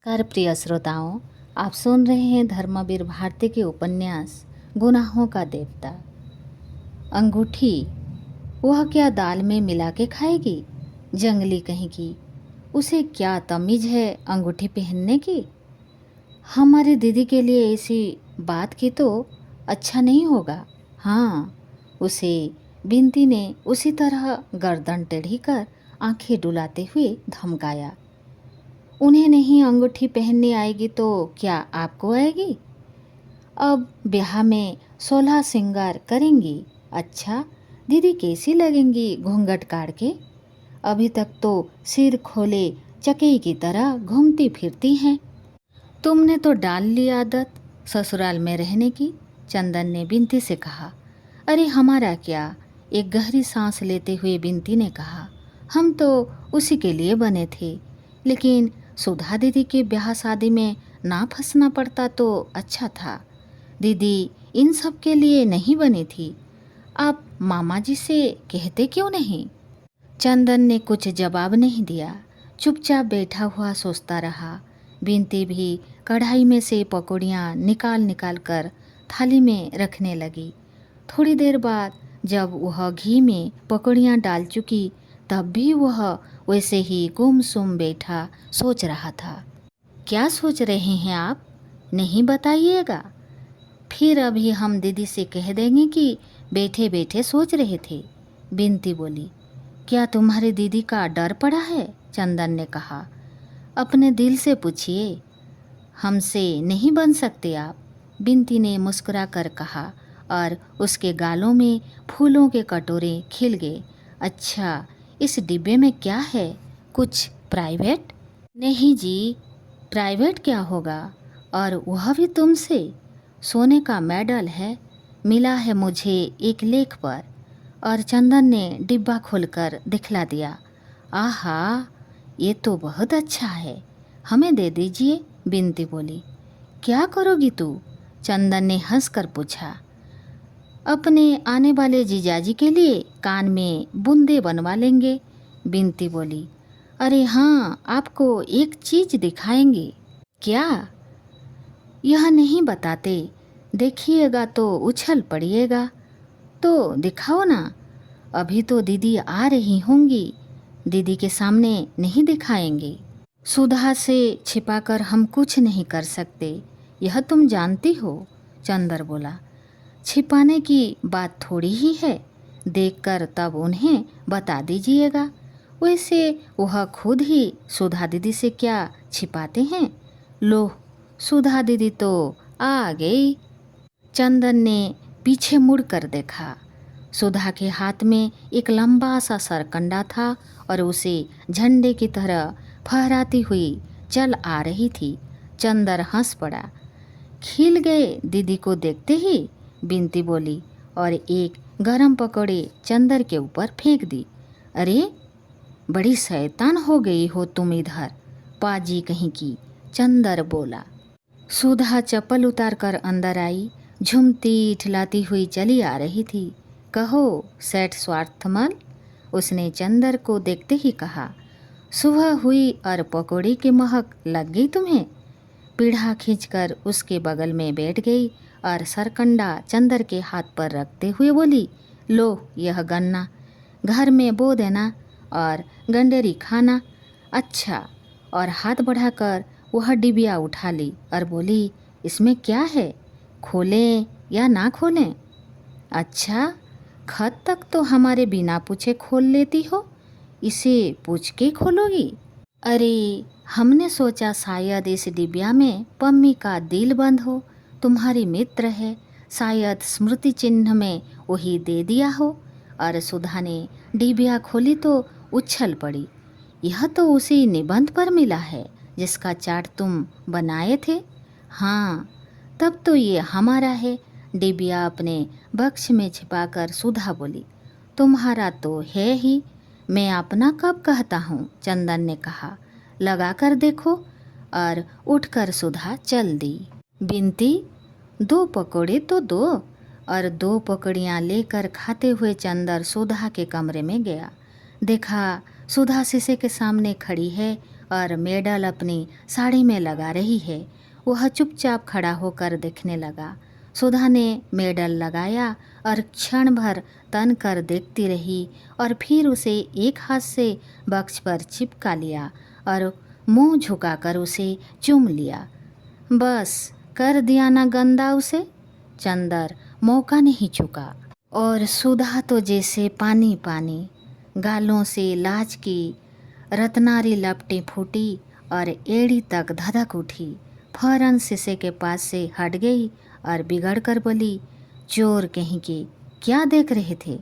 नमस्कार प्रिय श्रोताओं, आप सुन रहे हैं धर्मवीर भारती के उपन्यास गुनाहों का देवता। अंगूठी वह क्या दाल में मिला के खाएगी? जंगली कहेगी। उसे क्या तमीज है अंगूठी पहनने की? हमारी दीदी के लिए ऐसी बात की तो अच्छा नहीं होगा। हाँ, उसे बिनती ने उसी तरह गर्दन टेढ़ी कर आंखें डुलाते हुए धमकाया। उन्हें नहीं अंगूठी पहननी आएगी तो क्या आपको आएगी? अब ब्याह में 16 श्रृंगार करेंगी। अच्छा, दीदी कैसी लगेंगी घूंघट काढ़ के? अभी तक तो सिर खोले चकेई की तरह घूमती फिरती हैं। तुमने तो डाल ली आदत ससुराल में रहने की, चंदन ने बिनती से कहा। अरे हमारा क्या, एक गहरी सांस लेते हुए बिनती ने कहा। हम तो उसी के लिए बने थे, लेकिन सुधा दीदी के ब्याह शादी में ना फंसना पड़ता तो अच्छा था। दीदी इन सब के लिए नहीं बनी थी। आप मामा जी से कहते क्यों नहीं? चंदन ने कुछ जवाब नहीं दिया, चुपचाप बैठा हुआ सोचता रहा। बिनती भी कढ़ाई में से पकौड़ियाँ निकाल निकाल कर थाली में रखने लगी। थोड़ी देर बाद जब वह घी में पकौड़ियाँ डाल चुकी, तब भी वह वैसे ही गुमसुम बैठा सोच रहा था। क्या सोच रहे हैं आप? नहीं बताइएगा। फिर अभी हम दीदी से कह देंगे कि बैठे बैठे सोच रहे थे, बिनती बोली। क्या तुम्हारी दीदी का डर पड़ा है? चंदन ने कहा। अपने दिल से पूछिए, हमसे नहीं बन सकते आप, बिनती ने मुस्कुरा कर कहा और उसके गालों में फूलों के कटोरे खिल गए। अच्छा, इस डिब्बे में क्या है? कुछ प्राइवेट? नहीं जी, प्राइवेट क्या होगा, और वह भी तुमसे? सोने का मेडल है, मिला है मुझे एक लेख पर। और चंदन ने डिब्बा खोलकर दिखला दिया। आहा, ये तो बहुत अच्छा है, हमें दे दीजिए, बिनती बोली। क्या करोगी तू? चंदन ने हंसकर पूछा। अपने आने वाले जीजाजी के लिए कान में बूंदे बनवा लेंगे, बिनती बोली। अरे हाँ, आपको एक चीज दिखाएंगे। क्या? यह नहीं बताते, देखिएगा तो उछल पड़िएगा। तो दिखाओ ना। अभी तो दीदी आ रही होंगी, दीदी के सामने नहीं दिखाएंगे। सुधा से छिपाकर हम कुछ नहीं कर सकते, यह तुम जानती हो, चंदर बोला। छिपाने की बात थोड़ी ही है, देखकर तब उन्हें बता दीजिएगा। वैसे वह खुद ही सुधा दीदी से क्या छिपाते हैं। लो, सुधा दीदी तो आ गई। चंदन ने पीछे मुड़कर देखा। सुधा के हाथ में एक लंबा सा सरकंडा था और उसे झंडे की तरह फहराती हुई चल आ रही थी। चंदर हंस पड़ा। खिल गए दीदी को देखते ही, बिनती बोली और एक गरम पकौड़े चंदर के ऊपर फेंक दी। अरे, बड़ी शैतान हो गई हो तुम इधर, पाजी कहीं की, चंदर बोला। सुधा चप्पल उतार कर अंदर आई, झूमती ठिलाती हुई चली आ रही थी। कहो सेठ स्वार्थमल, उसने चंदर को देखते ही कहा। सुबह हुई और पकौड़ी की महक लग गई तुम्हें? पीढ़ा खींचकर उसके बगल में बैठ गई और सरकंडा चंदर के हाथ पर रखते हुए बोली, लो यह गन्ना, घर में बो देना और गंडेरी खाना। अच्छा, और हाथ बढ़ाकर वह डिबिया उठा ली और बोली, इसमें क्या है, खोलें या ना खोलें? अच्छा, खत तक तो हमारे बिना पूछे खोल लेती हो, इसे पूछ के खोलोगी? अरे, हमने सोचा शायद इस डिबिया में पम्मी का दिल बंद हो, तुम्हारी मित्र है, शायद स्मृति चिन्ह में वही दे दिया हो। और सुधा ने डिबिया खोली तो उछल पड़ी। यह तो उसी निबंध पर मिला है जिसका चार्ट तुम बनाए थे। हाँ, तब तो ये हमारा है। डिबिया अपने बक्स में छिपाकर सुधा बोली। तुम्हारा तो है ही, मैं अपना कब कहता हूँ, चंदन ने कहा। लगा कर देखो। और उठकर सुधा चल दी। बिनती, 2 पकौड़े तो दो। और 2 पकड़ियाँ लेकर खाते हुए चंदर सुधा के कमरे में गया। देखा सुधा शीशे के सामने खड़ी है और मेडल अपनी साड़ी में लगा रही है। वह चुपचाप खड़ा होकर देखने लगा। सुधा ने मेडल लगाया और क्षण भर तन कर देखती रही और फिर उसे एक हाथ से बक्स पर चिपका लिया और मुंह झुकाकर उसे चूम लिया। बस कर दिया ना गंदा उसे। चंदर मौका नहीं चुका और सुधा तो जैसे पानी पानी, गालों से लाज की रत्नारी लपटें फूटी और एड़ी तक धधक उठी। फौरन शीशे के पास से हट गई और बिगड़ कर बोली, चोर कहीं के, क्या देख रहे थे?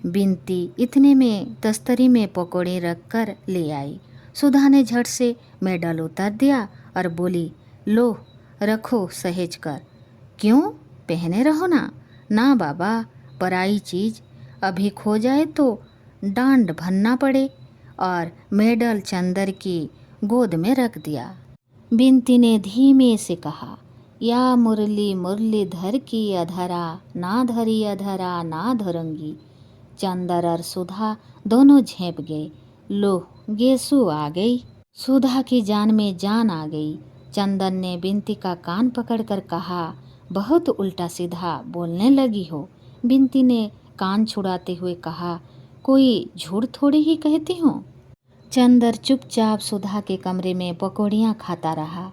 बिनती इतने में तस्तरी में पकौड़े रख कर ले आई। सुधा ने झट से मेडल उतार दिया और बोली, लो रखो सहेज कर। क्यों, पहने रहो ना। ना बाबा, पराई चीज़ अभी खो जाए तो डांड भनना पड़े। और मेडल चंदर की गोद में रख दिया। बिनती ने धीमे से कहा, या मुरली मुरली धर की अधरा, ना धरी अधरा ना धरूंगी। चंदर और सुधा दोनों झेप गए। लो गेसु आ गई। सुधा की जान में जान आ गई। चंदन ने बिनती का कान पकड़कर कहा, बहुत उल्टा सीधा बोलने लगी हो। बिनती ने कान छुड़ाते हुए कहा, कोई झूठ थोड़ी ही कहती हूँ। चंदर चुपचाप सुधा के कमरे में पकौड़ियाँ खाता रहा।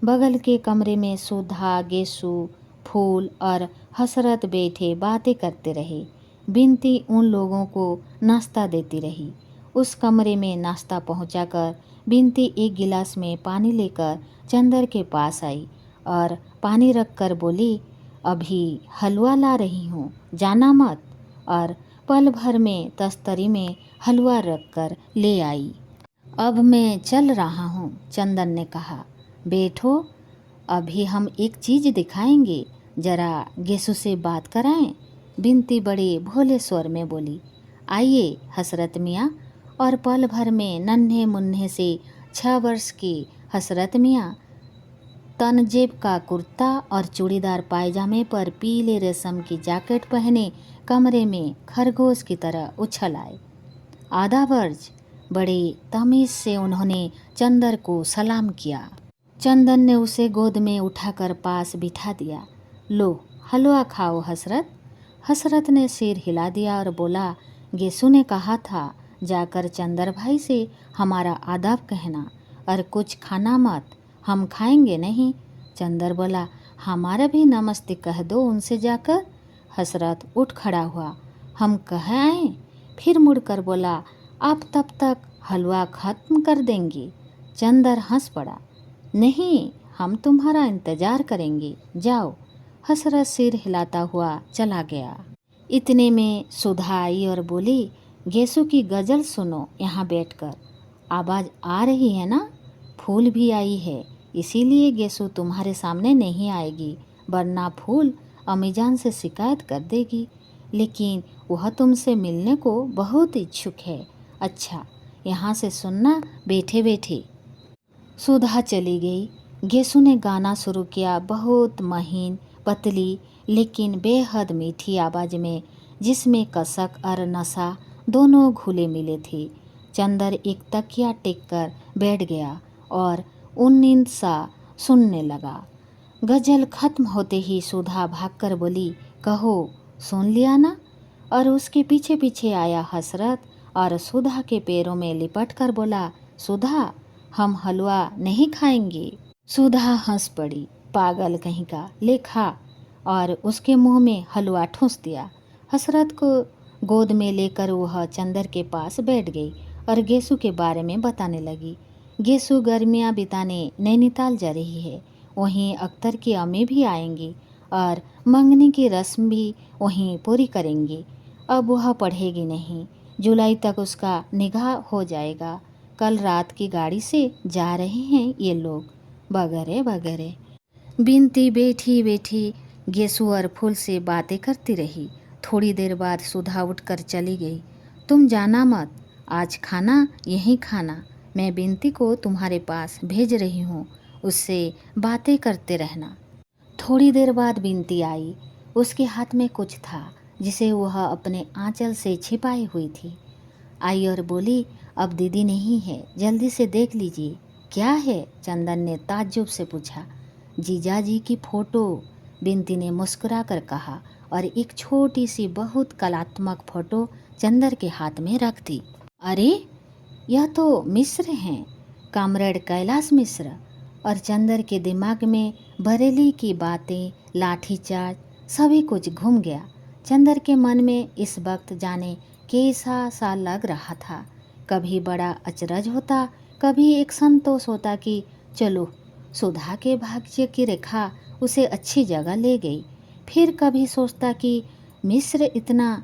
बगल के कमरे में सुधा, गेसु, फूल और हसरत बैठे बातें करते रहे। बिनती उन लोगों को नाश्ता देती रही। उस कमरे में नाश्ता पहुंचाकर बिनती एक गिलास में पानी लेकर चंदर के पास आई और पानी रखकर बोली, अभी हलवा ला रही हूँ, जाना मत। और पल भर में तस्तरी में हलवा रखकर ले आई। अब मैं चल रहा हूँ, चंदन ने कहा। बैठो, अभी हम एक चीज़ दिखाएंगे, जरा गेसु से बात कराएं। बिनती बड़े भोले स्वर में बोली, आइए हसरत मियाँ। और पल भर में नन्हे मुन्ने से 6 वर्ष की हसरत मियाँ तनजेब का कुर्ता और चूड़ीदार पायजामे पर पीले रेशम की जैकेट पहने कमरे में खरगोश की तरह उछल आए। आधा वर्ष बड़े तमीज़ से उन्होंने चंदर को सलाम किया। चंदन ने उसे गोद में उठाकर पास बिठा दिया। लो हलवा खाओ हसरत। हसरत ने सिर हिला दिया और बोला, गेसु ने कहा था जाकर चंदर भाई से हमारा आदाब कहना और कुछ खाना मत, हम खाएंगे नहीं। चंदर बोला, हमारा भी नमस्ते कह दो उनसे जाकर। हसरत उठ खड़ा हुआ, हम कह आएँ? फिर मुड़कर बोला, आप तब तक हलवा ख़त्म कर देंगी। चंदर हंस पड़ा, नहीं, हम तुम्हारा इंतज़ार करेंगे, जाओ। हसरत सिर हिलाता हुआ चला गया। इतने में सुधा आई और बोली, गेसु की गज़ल सुनो यहाँ बैठकर। आवाज़ आ रही है ना? फूल भी आई है, इसीलिए गेसु तुम्हारे सामने नहीं आएगी, वरना फूल अम्मीजान से शिकायत कर देगी। लेकिन वह तुमसे मिलने को बहुत इच्छुक है। अच्छा, यहाँ से सुनना बैठे बैठे। सुधा चली गई। गेसु ने गाना शुरू किया, बहुत महीन, पतली लेकिन बेहद मीठी आवाज़ में, जिसमें कसक और नशा दोनों घुले मिले थे। चंदर एक तकिया टेक कर बैठ गया और नींद सा सुनने लगा। गज़ल खत्म होते ही सुधा भागकर बोली, कहो सुन लिया ना? और उसके पीछे पीछे आया हसरत और सुधा के पैरों में लिपट कर बोला, सुधा, हम हलवा नहीं खाएंगे। सुधा हंस पड़ी, पागल कहीं का, ले खा। और उसके मुंह में हलवा ठूंस दिया। हसरत को गोद में लेकर वह चंदर के पास बैठ गई और गेसु के बारे में बताने लगी। गेसु गर्मियाँ बिताने नैनीताल जा रही है। वहीं अख्तर की अम्मी भी आएंगी और मंगनी की रस्म भी वहीं पूरी करेंगी। अब वह पढ़ेगी नहीं, जुलाई तक उसका निगाह हो जाएगा। कल रात की गाड़ी से जा रहे हैं ये लोग, वगैरह वगैरह। बिनती बैठी बैठी गेसु और फूल से बातें करती रही। थोड़ी देर बाद सुधा उठकर चली गई। तुम जाना मत, आज खाना यहीं खाना। मैं बिनती को तुम्हारे पास भेज रही हूँ, उससे बातें करते रहना। थोड़ी देर बाद बिनती आई। उसके हाथ में कुछ था जिसे वह अपने आंचल से छिपाई हुई थी। आई और बोली, अब दीदी नहीं है, जल्दी से देख लीजिए। क्या है? चंदन ने ताज्जुब से पूछा। जीजा जी की फ़ोटो, बिनती ने मुस्कुरा कर कहा और एक छोटी सी बहुत कलात्मक फ़ोटो चंदर के हाथ में रख दी। अरे, यह तो मिस्र हैं, कामरेड कैलाश मिश्र। और चंदर के दिमाग में बरेली की बातें, लाठीचार्ज, सभी कुछ घूम गया। चंदर के मन में इस वक्त जाने कैसा सा लग रहा था। कभी बड़ा अचरज होता, कभी एक संतोष होता कि चलो, सुधा के भाग्य की रेखा उसे अच्छी जगह ले गई। फिर कभी सोचता कि मिस्र इतना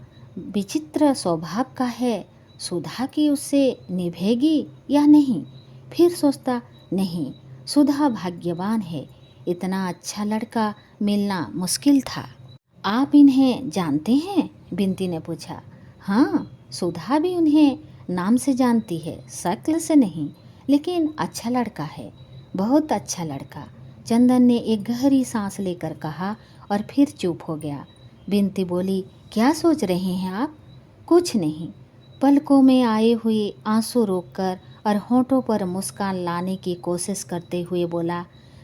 विचित्र स्वभाव का है, सुधा की उससे निभेगी या नहीं। फिर सोचता, नहीं, सुधा भाग्यवान है, इतना अच्छा लड़का मिलना मुश्किल था। आप इन्हें जानते हैं? बिनती ने पूछा। हाँ, सुधा भी उन्हें नाम से जानती है, शक्ल से नहीं, लेकिन अच्छा लड़का है, बहुत अच्छा लड़का। चंदन ने एक गहरी सांस लेकर कहा और फिर चुप हो गया। बिनती बोली, क्या सोच रहे हैं आप? कुछ नहीं। पलकों में आए हुए आंसू रोककर और होठों पर मुस्कान लाने की कोशिश करते हुए बोला,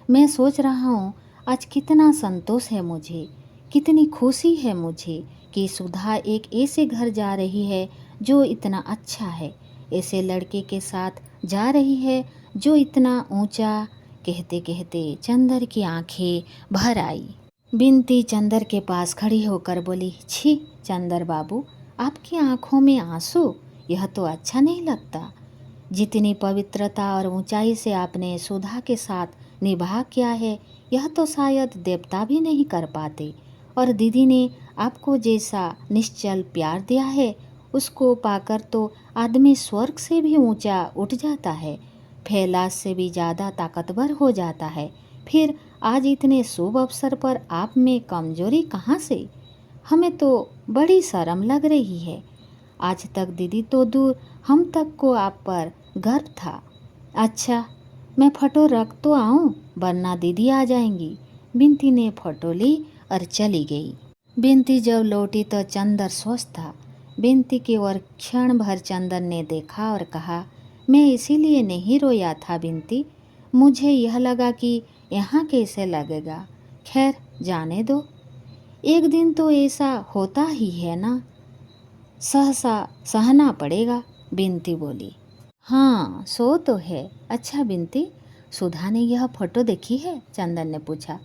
मैं सोच रहा हूँ आज कितना संतोष है मुझे, कितनी खुशी है मुझे कि सुधा एक ऐसे घर जा रही है जो इतना अच्छा है, ऐसे लड़के के साथ जा रही है जो इतना ऊंचा। कहते कहते चंदर की आंखें भर आई। बिनती चंदर के पास खड़ी होकर बोली, छी चंदर बाबू, आपकी आंखों में आंसू, यह तो अच्छा नहीं लगता। जितनी पवित्रता और ऊंचाई से आपने सुधा के साथ निभा किया है, यह तो शायद देवता भी नहीं कर पाते। और दीदी ने आपको जैसा निश्चल प्यार दिया है, उसको पाकर तो आदमी स्वर्ग से भी ऊंचा उठ जाता है, फैलाश से भी ज़्यादा ताकतवर हो जाता है। फिर आज इतने शुभ अवसर पर आप में कमजोरी कहाँ से? हमें तो बड़ी शर्म लग रही है। आज तक दीदी तो दूर, हम तक को आप पर गर्व था। अच्छा, मैं फोटो रख तो आऊँ, वरना दीदी आ जाएंगी। बिनती ने फोटो ली और चली गई। बिनती जब लौटी तो चंदर स्वस्थ था। बिनती की ओर क्षण भर चंदन ने देखा और कहा, मैं इसीलिए नहीं रोया था बिनती, मुझे यह लगा कि यहाँ कैसे लगेगा। खैर जाने दो, एक दिन तो ऐसा होता ही है ना, सहसा सहना पड़ेगा। बिनती बोली। हाँ, सो तो है। अच्छा बिनती, सुधा ने यह फोटो देखी है? चंदन ने पूछा।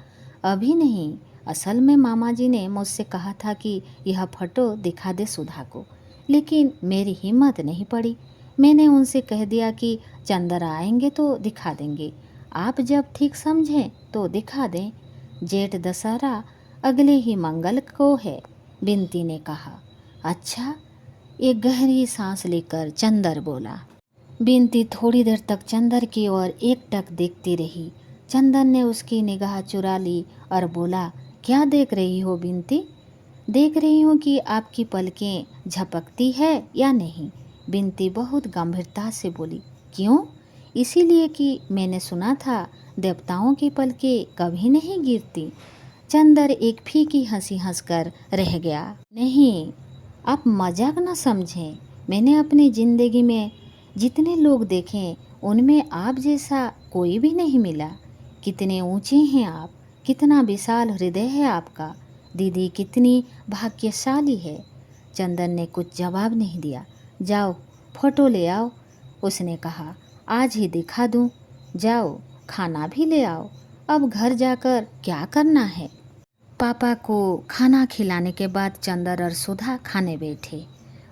अभी नहीं, असल में मामा जी ने मुझसे कहा था कि यह फोटो दिखा दे सुधा को, लेकिन मेरी हिम्मत नहीं पड़ी। मैंने उनसे कह दिया कि चंदर आएंगे तो दिखा देंगे, आप जब ठीक समझें तो दिखा दें। जेठ दशहरा अगले ही मंगल को है, बिनती ने कहा। अच्छा, एक गहरी सांस लेकर चंदर बोला। बिनती थोड़ी देर तक चंदर की ओर एकटक देखती रही। चंदन ने उसकी निगाह चुरा ली और बोला, क्या देख रही हो बिनती? देख रही हूँ कि आपकी पलकें झपकती है या नहीं। बिनती बहुत गंभीरता से बोली। क्यों? इसीलिए कि मैंने सुना था देवताओं की पलकें कभी नहीं गिरती। चंदर एक फीकी हंसी हंसकर रह गया। नहीं, आप मजाक न समझें, मैंने अपनी ज़िंदगी में जितने लोग देखे उनमें आप जैसा कोई भी नहीं मिला। कितने ऊंचे हैं आप, कितना विशाल हृदय है आपका। दीदी कितनी भाग्यशाली है। चंदन ने कुछ जवाब नहीं दिया। जाओ फोटो ले आओ, उसने कहा। आज ही दिखा दूं। जाओ खाना भी ले आओ। अब घर जाकर क्या करना है? पापा को खाना खिलाने के बाद चंदर और सुधा खाने बैठे।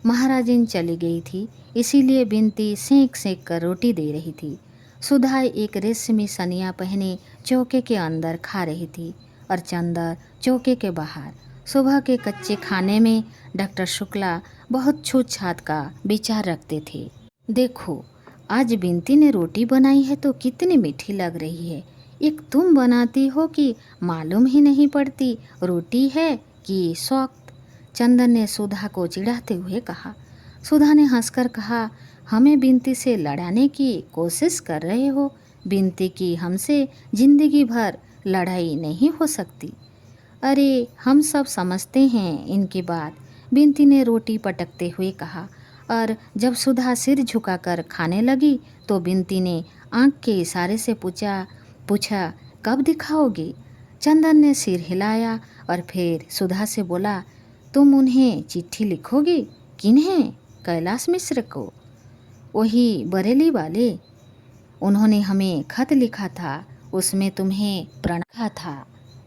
महाराजिन चली गई थी, इसीलिए बिनती सेंक सेंक कर रोटी दे रही थी। सुधा एक रेशमी सनिया पहने चौके के अंदर खा रही थी और चंदर चौके के बाहर। सुबह के कच्चे खाने में डॉक्टर शुक्ला बहुत छूत छात का विचार रखते थे। देखो, आज बिनती ने रोटी बनाई है तो कितनी मीठी लग रही है। एक तुम बनाती हो कि मालूम ही नहीं पड़ती रोटी है कि शौक। चंदन ने सुधा को चिढ़ाते हुए कहा। सुधा ने हंसकर कहा, हमें बिनती से लड़ाने की कोशिश कर रहे हो? बिनती की हमसे जिंदगी भर लड़ाई नहीं हो सकती। अरे हम सब समझते हैं इनकी बात, बिनती ने रोटी पटकते हुए कहा। और जब सुधा सिर झुकाकर खाने लगी तो बिनती ने आंख के इशारे से पूछा कब दिखाओगी। चंदन ने सिर हिलाया और फिर सुधा से बोला, तुम उन्हें चिट्ठी लिखोगी? किन्हें? कैलाश मिश्र को। वही बरेली वाले, उन्होंने हमें खत लिखा था, उसमें तुम्हें प्रणखा था।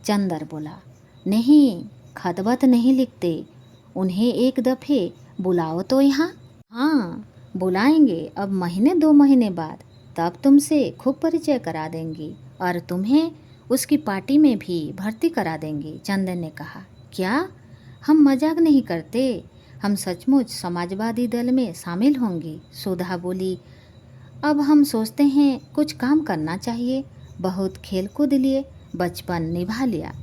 चंदर बोला, नहीं, खत वत नहीं लिखते, उन्हें एक दफ़े बुलाओ तो यहाँ। हाँ बुलाएंगे, अब महीने 2 महीने बाद, तब तुमसे खूब परिचय करा देंगी और तुम्हें उसकी पार्टी में भी भर्ती करा देंगे। चंदन ने कहा, क्या? हम मजाक नहीं करते, हम सचमुच समाजवादी दल में शामिल होंगे। सुधा बोली, अब हम सोचते हैं कुछ काम करना चाहिए, बहुत खेल कूद लिए, बचपन निभा लिया।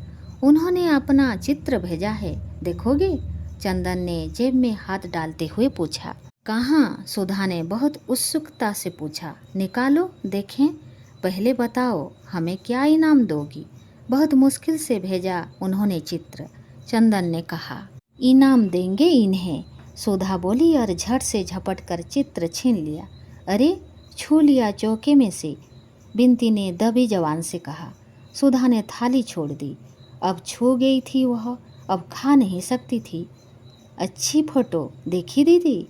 उन्होंने अपना चित्र भेजा है, देखोगे? चंदन ने जेब में हाथ डालते हुए पूछा। कहाँ? सुधा ने बहुत उत्सुकता से पूछा। निकालो देखें, पहले बताओ हमें क्या इनाम दोगी। बहुत मुश्किल से भेजा उन्होंने चित्र। चंदन ने कहा, इनाम देंगे इन्हें। सुधा बोली और झट से झपट कर चित्र छीन लिया। अरे, छू लिया चौके में से, बिनती ने दबी जबान से कहा। सुधा ने थाली छोड़ दी। अब छू गई थी वह, अब खा नहीं सकती थी। अच्छी फोटो देखी दीदी?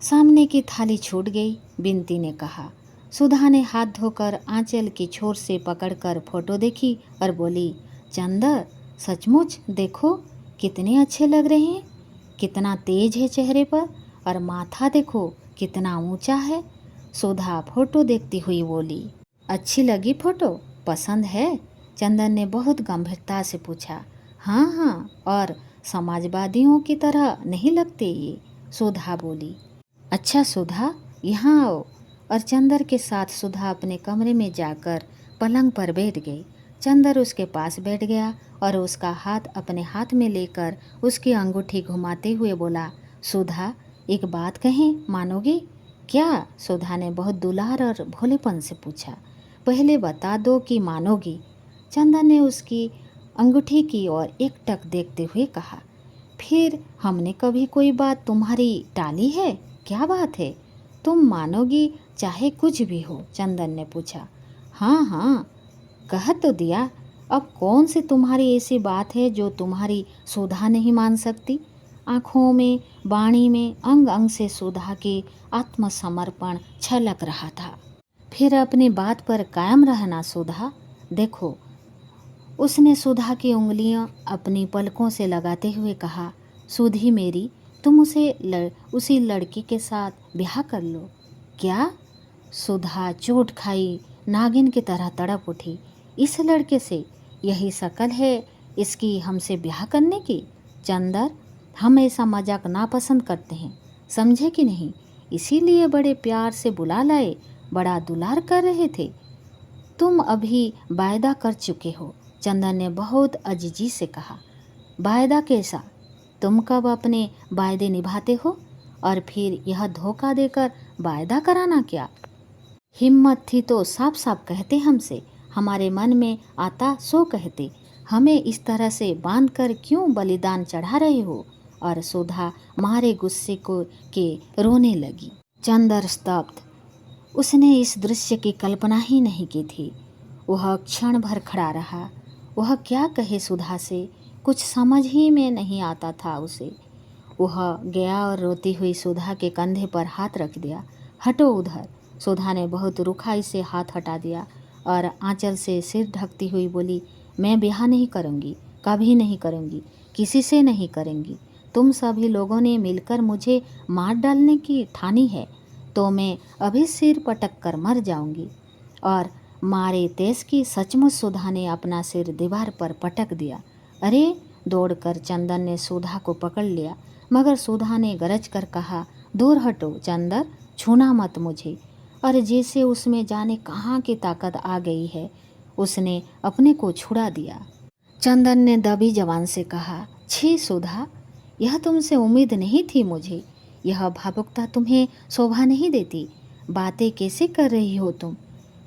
सामने की थाली छूट गई, बिनती ने कहा। सुधा ने हाथ धोकर आंचल की छोर से पकड़कर फोटो देखी और बोली, चंदर, सचमुच देखो कितने अच्छे लग रहे हैं, कितना तेज है चेहरे पर, और माथा देखो कितना ऊंचा है। सुधा फोटो देखती हुई बोली, अच्छी लगी फोटो? पसंद है? चंदन ने बहुत गंभीरता से पूछा। हाँ हाँ, और समाजवादियों की तरह नहीं लगते ये, सुधा बोली। अच्छा सुधा, यहाँ आओ। और चंदर के साथ सुधा अपने कमरे में जाकर पलंग पर बैठ गई। चंदर उसके पास बैठ गया और उसका हाथ अपने हाथ में लेकर उसकी अंगूठी घुमाते हुए बोला, सुधा, एक बात कहें, मानोगी? क्या? सुधा ने बहुत दुलार और भोलेपन से पूछा। पहले बता दो कि मानोगी। चंदन ने उसकी अंगूठी की ओर एकटक देखते हुए कहा, फिर हमने कभी कोई बात तुम्हारी टाली है? क्या बात है? तुम मानोगी चाहे कुछ भी हो? चंदन ने पूछा। हाँ हाँ, कह तो दिया, अब कौन सी तुम्हारी ऐसी बात है जो तुम्हारी सुधा नहीं मान सकती? आँखों में, वाणी में, अंग अंग से सुधा की आत्मसमर्पण छलक रहा था। फिर अपनी बात पर कायम रहना सुधा। देखो, उसने सुधा की उंगलियां अपनी पलकों से लगाते हुए कहा, सुधी मेरी, तुम उसी लड़की के साथ ब्याह कर लो। क्या? सुधा चोट खाई नागिन की तरह तड़प उठी। इस लड़के से? यही शक्ल है इसकी हमसे ब्याह करने की? चंदर, हम ऐसा मजाक नापसंद करते हैं, समझे कि नहीं? इसीलिए बड़े प्यार से बुला लाए, बड़ा दुलार कर रहे थे। तुम अभी वायदा कर चुके हो। चंदन ने बहुत अजीजी से कहा। वायदा कैसा? तुम कब अपने वायदे निभाते हो? और फिर यह धोखा देकर वायदा कराना क्या? हिम्मत थी तो साफ साफ कहते हमसे, हमारे मन में आता सो कहते। हमें इस तरह से बांध कर क्यों बलिदान चढ़ा रहे हो? और सुधा मारे गुस्से को के रोने लगी। चंदर स्तब्ध, उसने इस दृश्य की कल्पना ही नहीं की थी। वह क्षण भर खड़ा रहा। वह क्या कहे सुधा से, कुछ समझ ही में नहीं आता था उसे। वह गया और रोती हुई सुधा के कंधे पर हाथ रख दिया। हटो उधर। सुधा ने बहुत रुखाई से हाथ हटा दिया और आंचल से सिर ढकती हुई बोली, मैं ब्याह नहीं करूँगी, कभी नहीं करूँगी, किसी से नहीं करूँगी। तुम सभी लोगों ने मिलकर मुझे मार डालने की ठानी है तो मैं अभी सिर पटक कर मर जाऊंगी। और मारे तेज की सचमुच सुधा ने अपना सिर दीवार पर पटक दिया। अरे, दौड़कर चंदन ने सुधा को पकड़ लिया, मगर सुधा ने गरज कर कहा, दूर हटो चंदर, छूना मत मुझे। और जैसे उसमें जाने कहाँ की ताकत आ गई है, उसने अपने को छुड़ा दिया। चंदन ने दबी जबान से कहा, छी सुधा, यह तुमसे उम्मीद नहीं थी मुझे। यह भावुकता तुम्हें शोभा नहीं देती। बातें कैसे कर रही हो तुम?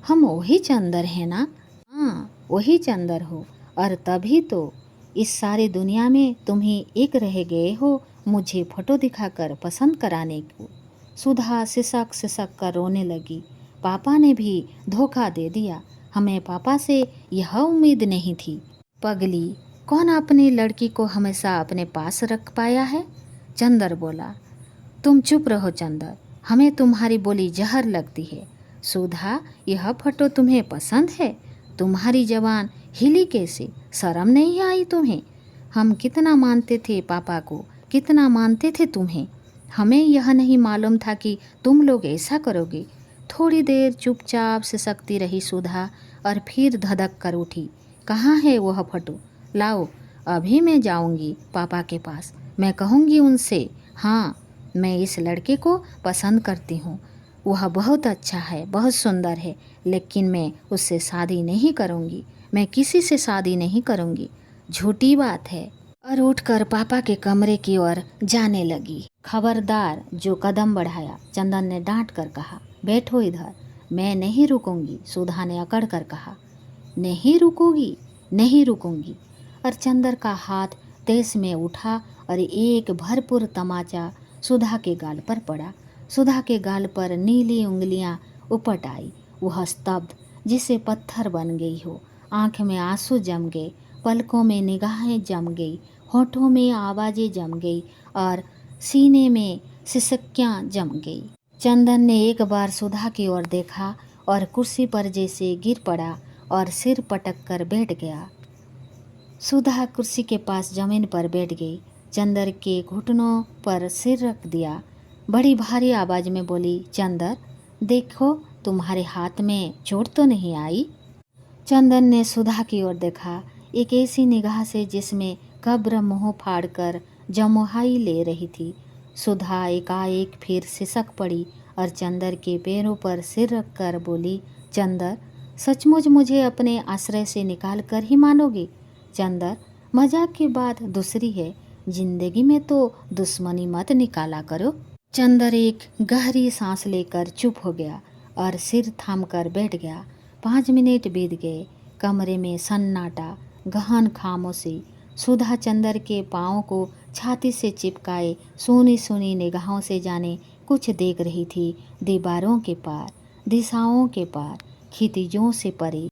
हम वही चंदर हैं ना? हाँ, वही चंदर हो, और तभी तो इस सारी दुनिया में तुम ही एक रह गए हो मुझे फोटो दिखाकर पसंद कराने को। सुधा सिसक सिसक कर रोने लगी। पापा ने भी धोखा दे दिया, हमें पापा से यह उम्मीद नहीं थी। पगली, कौन अपनी लड़की को हमेशा अपने पास रख पाया है? चंदर बोला। तुम चुप रहो चंदर, हमें तुम्हारी बोली जहर लगती है। सुधा, यह फोटो तुम्हें पसंद है? तुम्हारी जवान हिली कैसे? शर्म नहीं आई तुम्हें? हम कितना मानते थे पापा को, कितना मानते थे तुम्हें। हमें यह नहीं मालूम था कि तुम लोग ऐसा करोगे। थोड़ी देर चुपचाप सिसकती रही सुधा और फिर धधक कर उठी। कहाँ है वह फोटो? लाओ, अभी मैं जाऊंगी पापा के पास। मैं कहूँगी उनसे, हाँ, मैं इस लड़के को पसंद करती हूँ। वह बहुत अच्छा है, बहुत सुंदर है, लेकिन मैं उससे शादी नहीं करूँगी। मैं किसी से शादी नहीं करूँगी। झूठी बात है। और उठकर पापा के कमरे की ओर जाने लगी। खबरदार, जो कदम बढ़ाया। चंदन ने डांट कर कहा, बैठो इधर। मैं नहीं रुकूंगी, सुधा ने अकड़ कर कहा। नहीं रुकोगी? नहीं रुकूंगी। और चंदर का हाथ तेज में उठा और एक भरपूर तमाचा सुधा के गाल पर पड़ा। सुधा के गाल पर नीली उंगलियां उपट आई। वह स्तब्ध, जिसे पत्थर बन गई हो। आंख में आंसू जम गए, पलकों में निगाहें जम गई, होठों में आवाज़ें जम गई और सीने में सिसकियाँ जम गई। चंदन ने एक बार सुधा की ओर देखा और कुर्सी पर जैसे गिर पड़ा और सिर पटक कर बैठ गया। सुधा कुर्सी के पास जमीन पर बैठ गई, चंदर के घुटनों पर सिर रख दिया। बड़ी भारी आवाज़ में बोली, चंदर, देखो तुम्हारे हाथ में चोट तो नहीं आई? चंदन ने सुधा की ओर देखा, एक ऐसी निगाह से जिसमें कब्र मुँह फाड़कर जमुहाई ले रही थी। सुधा एकाएक फिर सिसक पड़ी और चंदर के पैरों पर सिर रखकर बोली, चंदर, सचमुच मुझे अपने आश्रय से निकाल कर ही मानोगे? चंदर, मजाक की बात दूसरी है, जिंदगी में तो दुश्मनी मत निकाला करो। चंदर एक गहरी सांस लेकर चुप हो गया और सिर थाम कर बैठ गया। 5 मिनट बीत गए। कमरे में सन्नाटा, गहन खामोशी। सुधा चंदर के पाँव को छाती से चिपकाए सोनी सोनी निगाहों से जाने कुछ देख रही थी। दीवारों के पार, दिशाओं के पार, क्षितिजों से परे।